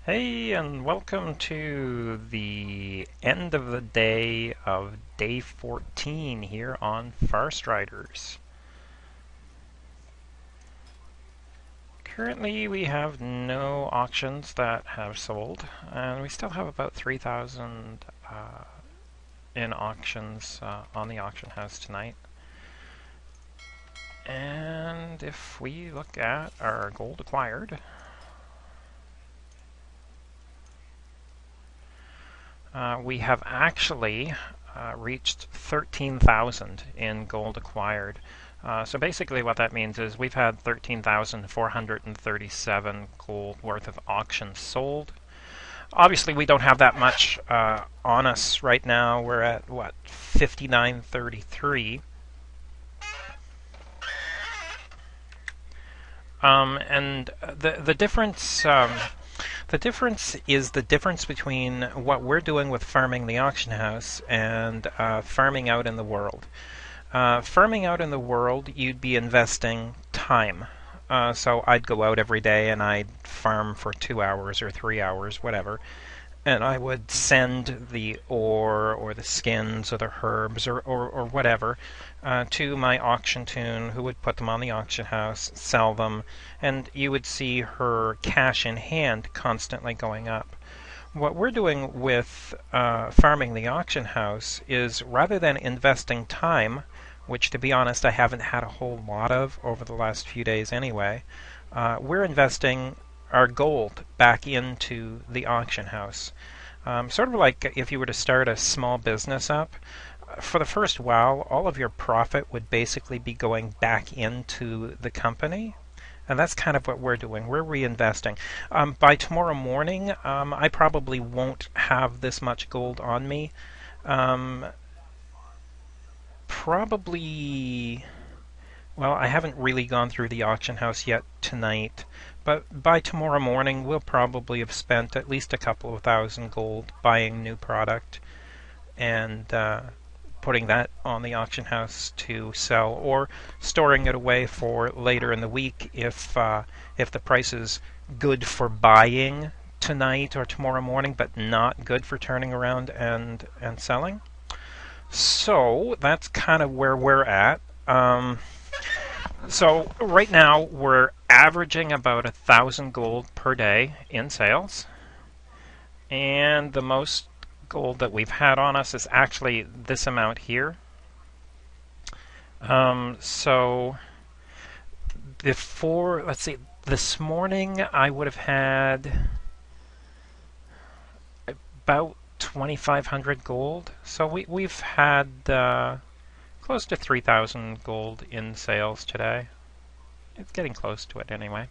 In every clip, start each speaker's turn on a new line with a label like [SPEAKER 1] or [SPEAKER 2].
[SPEAKER 1] Hey, and welcome to the end of the day of day 14 here on Farstriders. Currently, we have no auctions that have sold, and we still have about 3,000 in auctions on the auction house tonight. And if we look at our gold acquired, we have actually reached 13,000 in gold acquired. So basically what that means is we've had 13,437 gold worth of auctions sold. Obviously we don't have that much on us right now. We're at, what, 59.33. And the difference is the difference between what we're doing with farming the auction house and farming out in the world. Farming out in the world, you'd be investing time. So I'd go out every day and I'd farm for 2 hours or 3 hours, whatever. And I would send the ore or the skins or the herbs or whatever to my auction tune, who would put them on the auction house, sell them, and you would see her cash in hand constantly going up. What we're doing with farming the auction house is, rather than investing time, which to be honest I haven't had a whole lot of over the last few days anyway, we're investing our gold back into the auction house. Sort of like if you were to start a small business up, for the first while, all of your profit would basically be going back into the company. And that's kind of what we're doing. We're reinvesting. By tomorrow morning, I probably won't have this much gold on me. Probably... Well, I haven't really gone through the auction house yet tonight, but by tomorrow morning we'll probably have spent at least a couple of thousand gold buying new product and putting that on the auction house to sell, or storing it away for later in the week if the price is good for buying tonight or tomorrow morning, but not good for turning around and selling. So that's kind of where we're at. So right now we're averaging about 1,000 gold per day in sales, and the most gold that we've had on us is actually this amount here. So before, let's see, this morning I would have had about 2,500 gold. So we've had close to 3,000 gold in sales today. It's getting close to it anyway.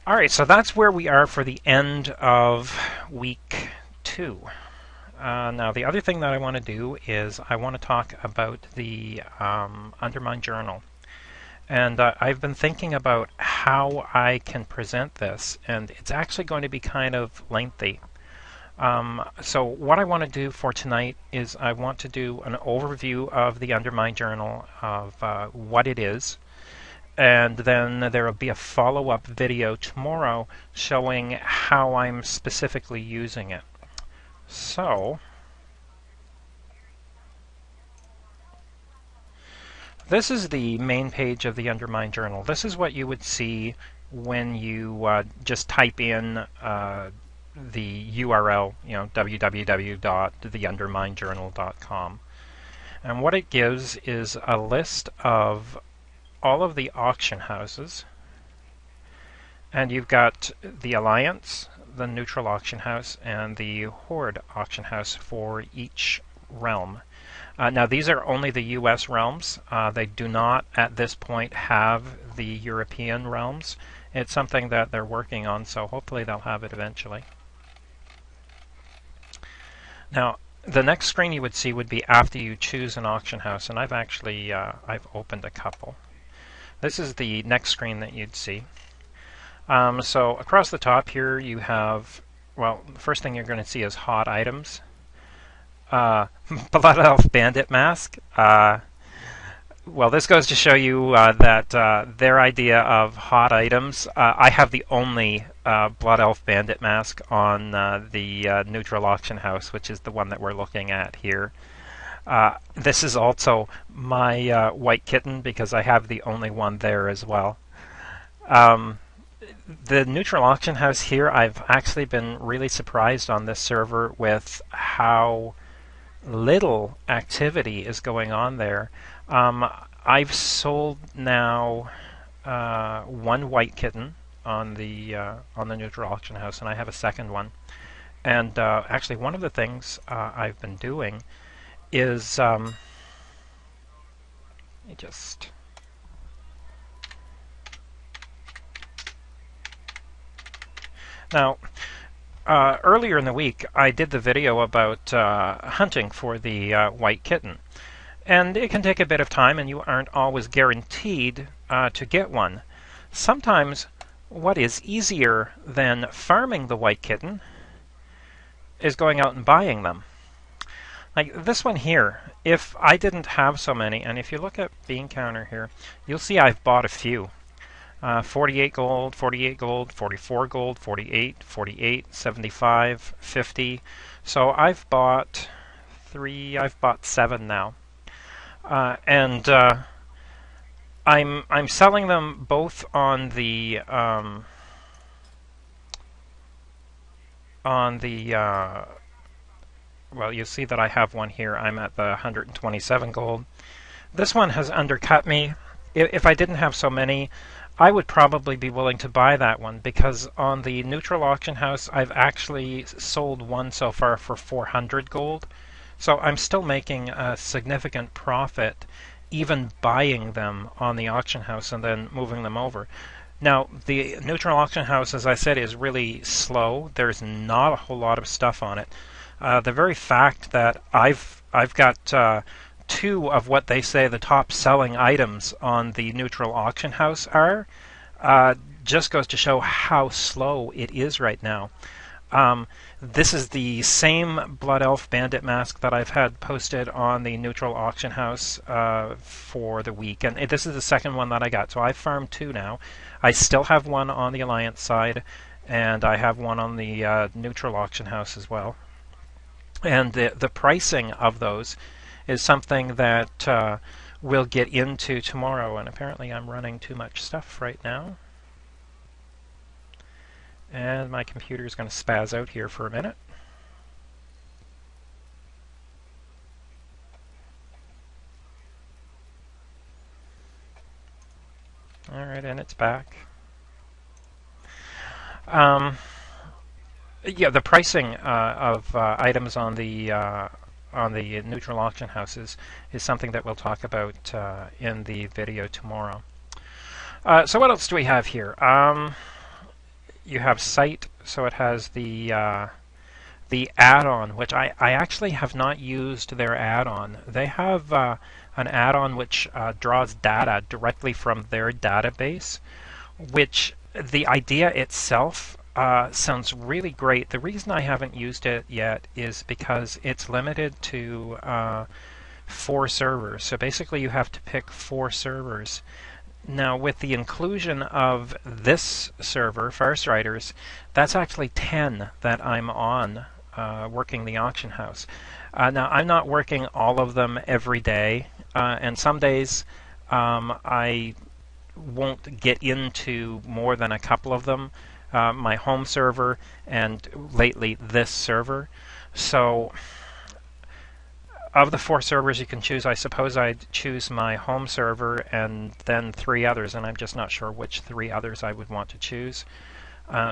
[SPEAKER 1] Alright, so that's where we are for the end of week 2. Now, the other thing that I want to do is I want to talk about the Undermine Journal. And I've been thinking about how I can present this, and it's actually going to be kind of lengthy. So what I want to do for tonight is I want to do an overview of the Undermine Journal, of what it is, and then there will be a follow-up video tomorrow showing how I'm specifically using it. So, this is the main page of the Undermine Journal. This is what you would see when you just type in the URL, www.theunderminejournal.com. And what it gives is a list of all of the auction houses. And you've got the Alliance, the Neutral Auction House, and the Horde Auction House for each realm. Now, these are only the US realms. They do not, at this point, have the European realms. It's something that they're working on, so hopefully they'll have it eventually. Now, the next screen you would see would be after you choose an auction house, and I've actually I've opened a couple. This is the next screen that you'd see. So across the top here you have, well, the first thing you're going to see is hot items. Blood Elf Bandit Mask. Well, this goes to show you that their idea of hot items. I have the only Blood Elf Bandit mask on the neutral auction house, which is the one that we're looking at here. This is also my white kitten because I have the only one there as well. Um, the neutral auction house here, I've actually been really surprised on this server with how little activity is going on there. I've sold now one white kitten on the neutral auction house, and I have a second one. And actually, one of the things I've been doing is just now. Earlier in the week, I did the video about hunting for the white kitten. And it can take a bit of time, and you aren't always guaranteed to get one. Sometimes what is easier than farming the white kitten is going out and buying them. Like this one here, if I didn't have so many, and if you look at bean counter here, you'll see I've bought a few. 48 gold, 48 gold, 44 gold, 48, 48, 75, 50. So I've bought seven now. And I'm selling them both on the well, you see that I have one here. I'm at the 127 gold. This one has undercut me. If I didn't have so many, I would probably be willing to buy that one because on the neutral auction house, I've actually sold one so far for 400 gold. So I'm still making a significant profit even buying them on the auction house and then moving them over. Now, the neutral auction house, as I said, is really slow. There's not a whole lot of stuff on it. The very fact that I've got two of what they say the top selling items on the neutral auction house are just goes to show how slow it is right now. This is the same Blood Elf Bandit mask that I've had posted on the neutral auction house for the week, and this is the second one that I got. So I've farmed two now. I still have one on the Alliance side, and I have one on the neutral auction house as well. And the pricing of those is something that we'll get into tomorrow, and apparently I'm running too much stuff right now. And my computer is going to spaz out here for a minute. Alright, and it's back. Yeah, the pricing of items on the neutral auction houses is something that we'll talk about in the video tomorrow. So what else do we have here? You have Sight, so it has the add-on, which I actually have not used their add-on. They have an add-on which draws data directly from their database, which the idea itself sounds really great. The reason I haven't used it yet is because it's limited to 4 servers. So basically you have to pick 4 servers. Now, with the inclusion of this server, Farstriders, that's actually 10 that I'm on working the auction house. Now, I'm not working all of them every day, and some days I won't get into more than a couple of them. My home server and lately this server. So of the 4 servers you can choose, I suppose I'd choose my home server and then 3 others, and I'm just not sure which 3 others I would want to choose.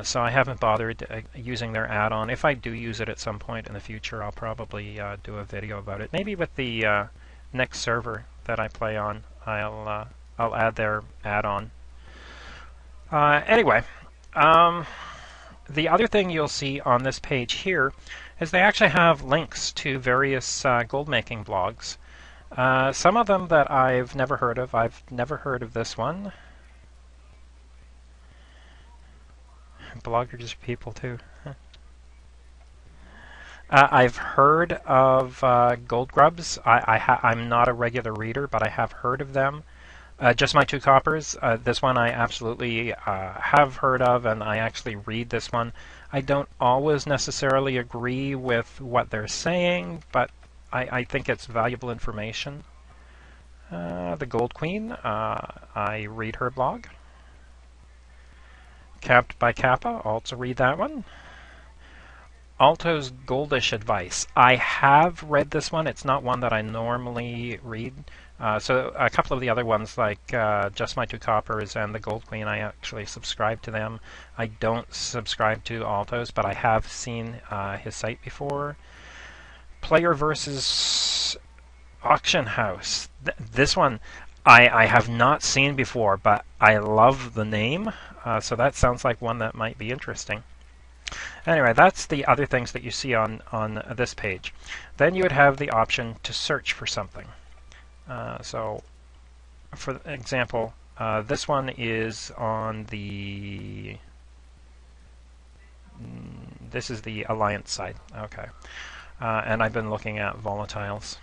[SPEAKER 1] So I haven't bothered using their add-on. If I do use it at some point in the future, I'll probably do a video about it. Maybe with the next server that I play on, I'll add their add-on. Anyway, the other thing you'll see on this page here is they actually have links to various gold-making blogs. Some of them that I've never heard of. I've never heard of this one. Bloggers are people too. I've heard of Gold Grubs. I'm not a regular reader, but I have heard of them. Just My Two Coppers. This one I absolutely have heard of, and I actually read this one. I don't always necessarily agree with what they're saying, but I think it's valuable information. The Gold Queen. I read her blog. Capped by Kappa. Also read that one. Alto's Goldish Advice. I have read this one. It's not one that I normally read. So a couple of the other ones, like Just My Two Coppers and The Gold Queen, I actually subscribe to them. I don't subscribe to Alto's, but I have seen his site before. Player versus Auction House. This one I have not seen before, but I love the name, so that sounds like one that might be interesting. Anyway, that's the other things that you see on this page. Then you would have the option to search for something. So, for example, this one is on the... This is the Alliance side. Okay. And I've been looking at volatiles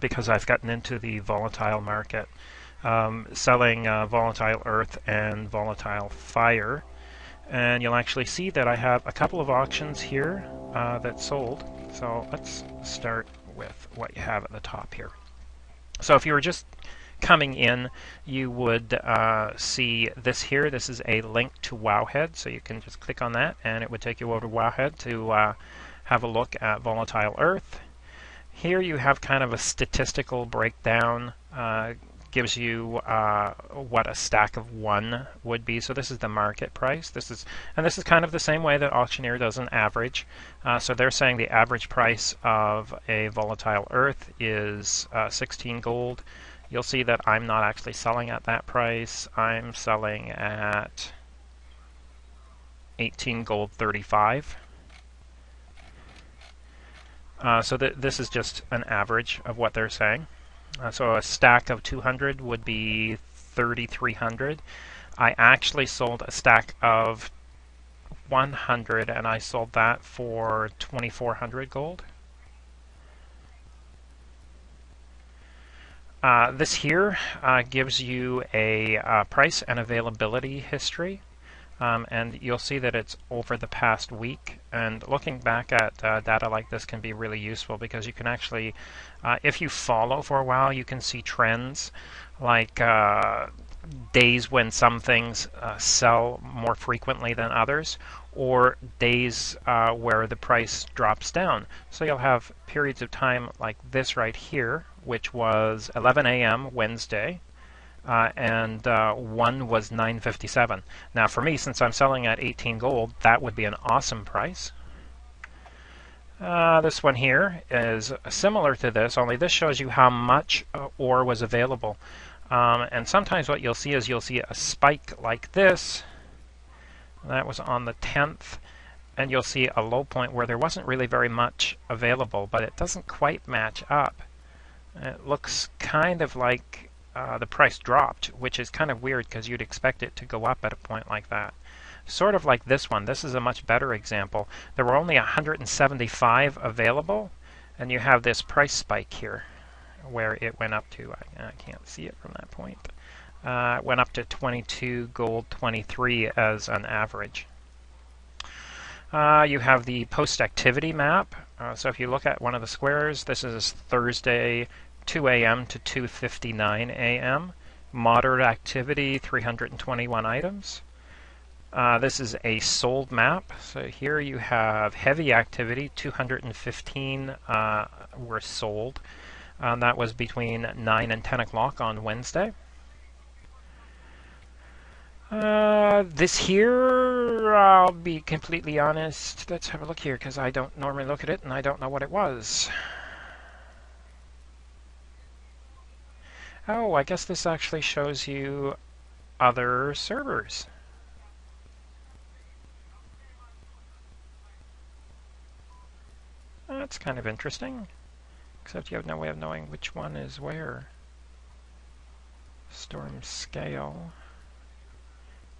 [SPEAKER 1] because I've gotten into the volatile market, selling volatile earth and volatile fire. And you'll actually see that I have a couple of auctions here that sold. So let's start with what you have at the top here. So if you were just coming in, you would see this here. This is a link to Wowhead, so you can just click on that and it would take you over to Wowhead to have a look at volatile earth. Here you have kind of a statistical breakdown. Gives you what a stack of 1 would be. So this is the market price. This is kind of the same way that Auctioneer does an average. So they're saying the average price of a volatile earth is 16 gold. You'll see that I'm not actually selling at that price. I'm selling at 18 gold 35. So this is just an average of what they're saying. So a stack of 200 would be 3,300. I actually sold a stack of 100 and I sold that for 2,400 gold. This here gives you a price and availability history. And you'll see that it's over the past week. And looking back at data like this can be really useful because you can actually, if you follow for a while, you can see trends like days when some things sell more frequently than others, or days where the price drops down. So you'll have periods of time like this right here, which was 11 a.m. Wednesday. And one was 957. Now for me, since I'm selling at 18 gold, that would be an awesome price. This one here is similar to this, only this shows you how much ore was available. And sometimes what you'll see is you'll see a spike like this. That was on the 10th. And you'll see a low point where there wasn't really very much available, but it doesn't quite match up. It looks kind of like the price dropped, which is kind of weird because you'd expect it to go up at a point like that. Sort of like this one. This is a much better example. There were only 175 available, and you have this price spike here where it went up to, I can't see it from that point, it went up to 22 gold 23 as an average. You have the post-activity map. So if you look at one of the squares, this is Thursday 2 a.m. to 2:59 a.m. Moderate activity, 321 items. This is a sold map. So here you have heavy activity, 215 were sold. That was between 9 and 10 o'clock on Wednesday. This here, I'll be completely honest. Let's have a look here because I don't normally look at it and I don't know what it was. Oh, I guess this actually shows you other servers. That's kind of interesting. Except you have no way of knowing which one is where. Storm Scale.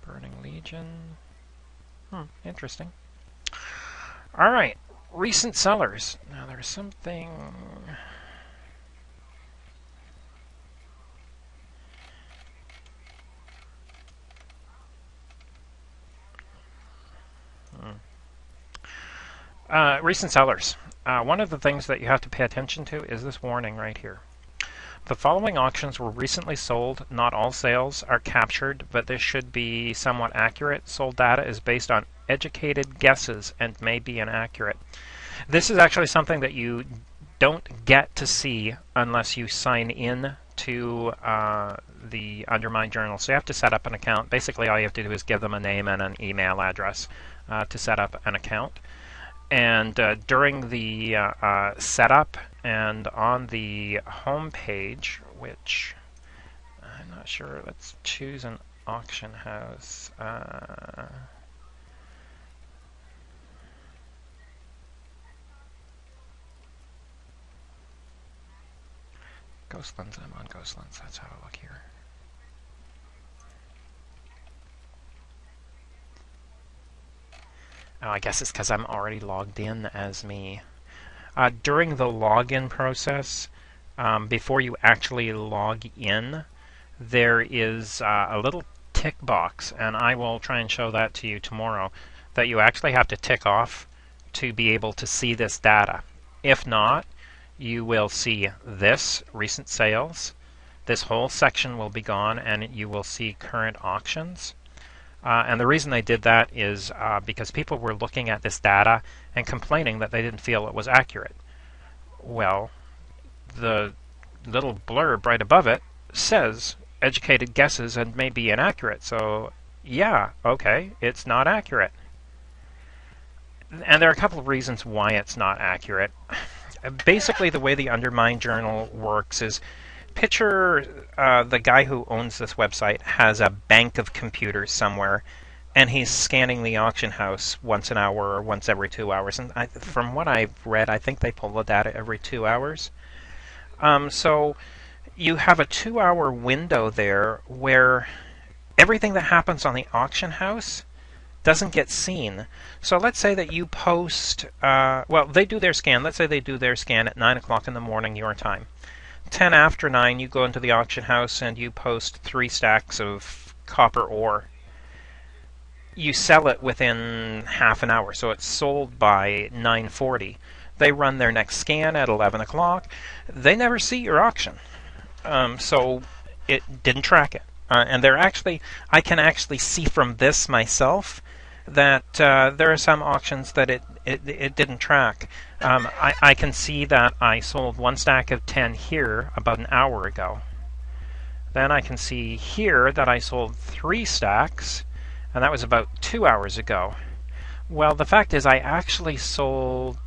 [SPEAKER 1] Burning Legion. Interesting. Alright, Recent sellers. Now there's something... recent sellers. One of the things that you have to pay attention to is this warning right here. The following auctions were recently sold. Not all sales are captured, but this should be somewhat accurate. Sold data is based on educated guesses and may be inaccurate. This is actually something that you don't get to see unless you sign in to the Undermine Journal. So you have to set up an account. Basically, all you have to do is give them a name and an email address to set up an account. And during the setup and on the home page, which I'm not sure, let's choose an auction house. Ghostlands, I'm on Ghostlands, let's have a look here. Oh, I guess it's because I'm already logged in as me. During the login process, before you actually log in, there is a little tick box, and I will try and show that to you tomorrow, that you actually have to tick off to be able to see this data. If not, you will see this, recent sales. This whole section will be gone, and you will see current auctions. And the reason they did that is because people were looking at this data and complaining that they didn't feel it was accurate. Well, the little blurb right above it says educated guesses and may be inaccurate. So yeah, okay, it's not accurate. And there are a couple of reasons why it's not accurate. Basically, the way the Undermine Journal works is, picture the guy who owns this website has a bank of computers somewhere, and he's scanning the auction house once an hour or once every 2 hours. And from what I've read, I think they pull the data every 2 hours. So you have a 2-hour window there where everything that happens on the auction house doesn't get seen. So let's say that you post, well, they do their scan. Let's say they do their scan at 9 o'clock in the morning your time. 10 after 9, you go into the auction house and you post 3 stacks of copper ore. You sell it within half an hour, so it's sold by 9:40. They run their next scan at 11 o'clock. They never see your auction, so it didn't track it. And they're actually, I can actually see from this myself that there are some auctions that it didn't track. I can see that I sold 1 stack of 10 here about an hour ago. Then I can see here that I sold 3 stacks, and that was about 2 hours ago. Well, the fact is I actually sold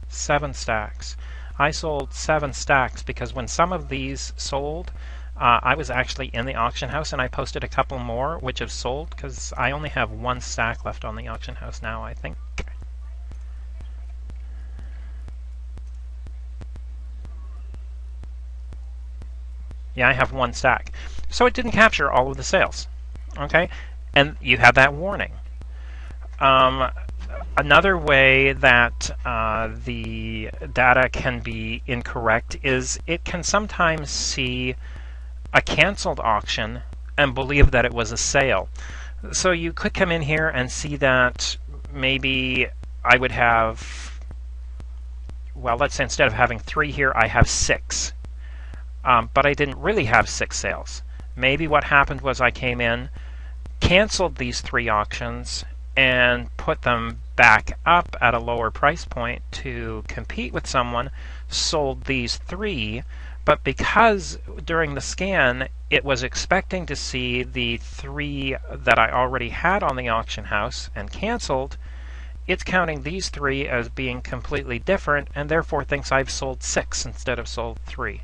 [SPEAKER 1] 7 stacks. I sold 7 stacks because when some of these sold, I was actually in the auction house and I posted a couple more which have sold because I only have 1 stack left on the auction house now, I think. Yeah, I have 1 stack. So it didn't capture all of the sales. Okay? And you have that warning. Another way that the data can be incorrect is it can sometimes see a canceled auction and believe that it was a sale. So you could come in here and see that maybe I would have, well, let's say instead of having 3 here, I have 6. But I didn't really have 6 sales. Maybe what happened was I came in, canceled these 3 auctions, and put them back up at a lower price point to compete with someone, sold these 3, but because during the scan it was expecting to see the 3 that I already had on the auction house and canceled, it's counting these 3 as being completely different and therefore thinks I've sold 6 instead of sold 3.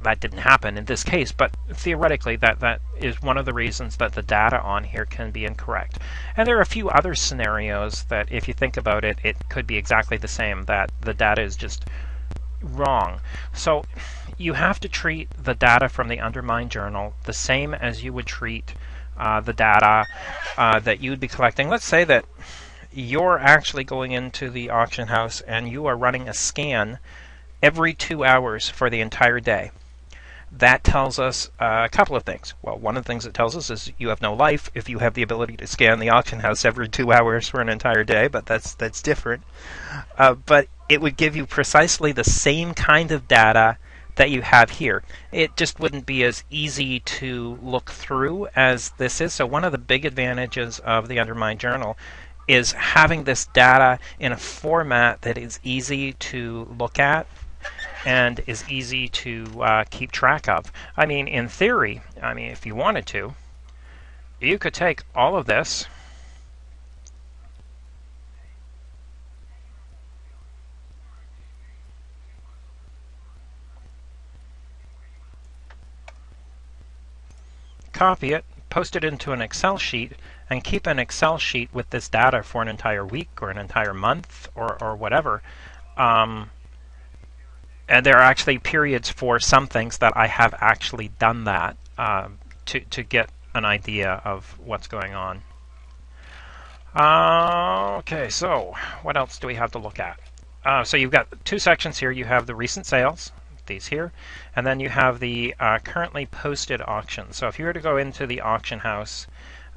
[SPEAKER 1] That didn't happen in this case, but theoretically that is one of the reasons that the data on here can be incorrect. And there are a few other scenarios that if you think about it, it could be exactly the same, that the data is just wrong. So you have to treat the data from the Undermine Journal the same as you would treat the data that you would be collecting. Let's say that you're actually going into the auction house and you are running a scan every 2 hours for the entire day. That tells us a couple of things. Well, one of the things it tells us is you have no life if you have the ability to scan the auction house every 2 hours for an entire day, but that's different. But it would give you precisely the same kind of data that you have here. It just wouldn't be as easy to look through as this is. So one of the big advantages of the Undermine Journal is having this data in a format that is easy to look at and is easy to keep track of. I mean, in theory, if you wanted to, you could take all of this copy it, post it into an Excel sheet, and keep an Excel sheet with this data for an entire week or an entire month or whatever. And there are actually periods for some things that I have actually done that to get an idea of what's going on. Okay, so what else do we have to look at? So you've got two sections here. You have the recent sales, these here, and then you have the currently posted auctions. So if you were to go into the auction house,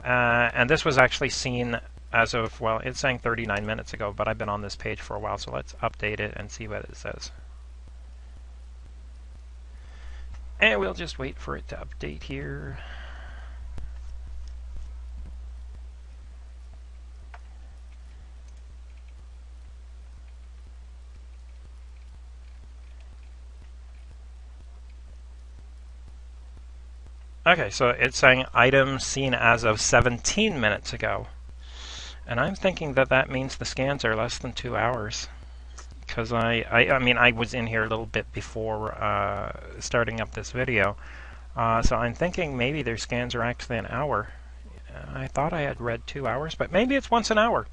[SPEAKER 1] and this was actually seen as of, well, it's saying 39 minutes ago, but I've been on this page for a while, so let's update it and see what it says. And we'll just wait for it to update here. Okay, so it's saying items seen as of 17 minutes ago. And I'm thinking that that means the scans are less than 2 hours. Because I was in here a little bit before starting up this video. So I'm thinking maybe their scans are actually an hour. I thought I had read 2 hours, but maybe it's once an hour.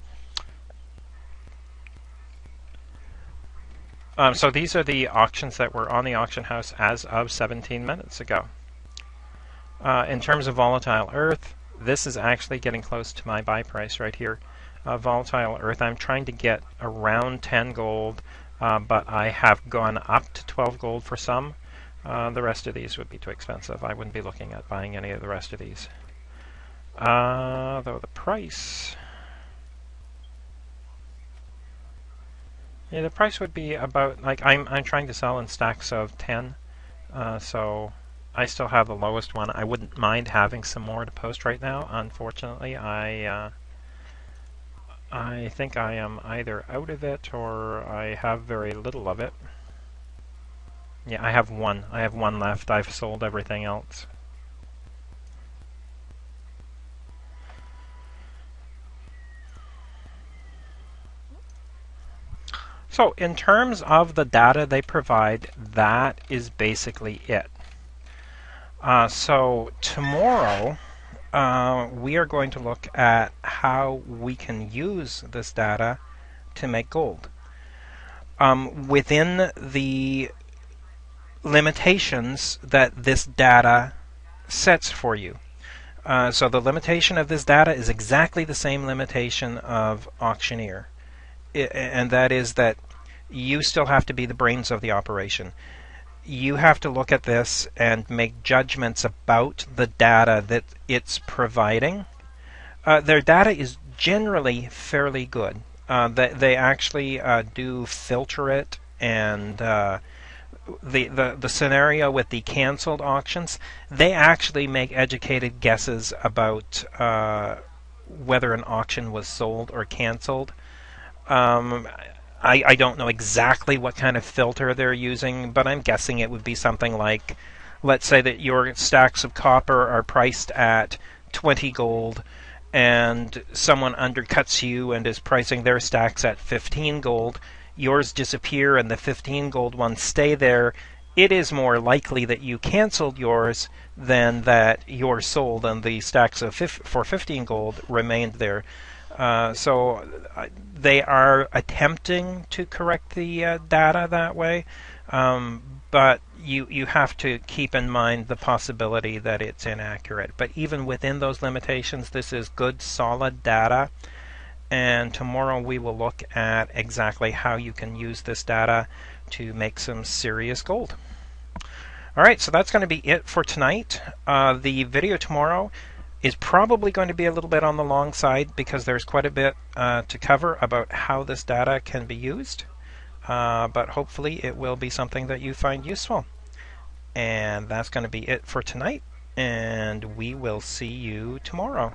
[SPEAKER 1] So these are the auctions that were on the auction house as of 17 minutes ago. In terms of volatile earth, this is actually getting close to my buy price right here. Volatile earth, I'm trying to get around 10 gold, but I have gone up to 12 gold for some. The rest of these would be too expensive. I wouldn't be looking at buying any of the rest of these. Though the price... Yeah, the price would be about, like, I'm trying to sell in stacks of 10, so I still have the lowest one. I wouldn't mind having some more to post right now. Unfortunately, I think I am either out of it or I have very little of it. Yeah, I have one. I have one left. I've sold everything else. So, in terms of the data they provide, that is basically it. So, tomorrow, we are going to look at how we can use this data to make gold. Within the limitations that this data sets for you. So the limitation of this data is exactly the same limitation of auctioneer. And that is that you still have to be the brains of the operation. You have to look at this and make judgments about the data that it's providing. Their data is generally fairly good. They actually do filter it, and the scenario with the canceled auctions, they actually make educated guesses about whether an auction was sold or canceled. I don't know exactly what kind of filter they're using, but I'm guessing it would be something like, let's say that your stacks of copper are priced at 20 gold, and someone undercuts you and is pricing their stacks at 15 gold. Yours disappear and the 15 gold ones stay there. It is more likely that you canceled yours than that yours sold and the stacks of for 15 gold remained there. So they are attempting to correct the data that way, but you have to keep in mind the possibility that it's inaccurate. But even within those limitations, this is good, solid data. And tomorrow we will look at exactly how you can use this data to make some serious gold. All right, so that's going to be it for tonight. The video tomorrow is probably going to be a little bit on the long side because there's quite a bit to cover about how this data can be used. But hopefully it will be something that you find useful. And that's going to be it for tonight, and we will see you tomorrow.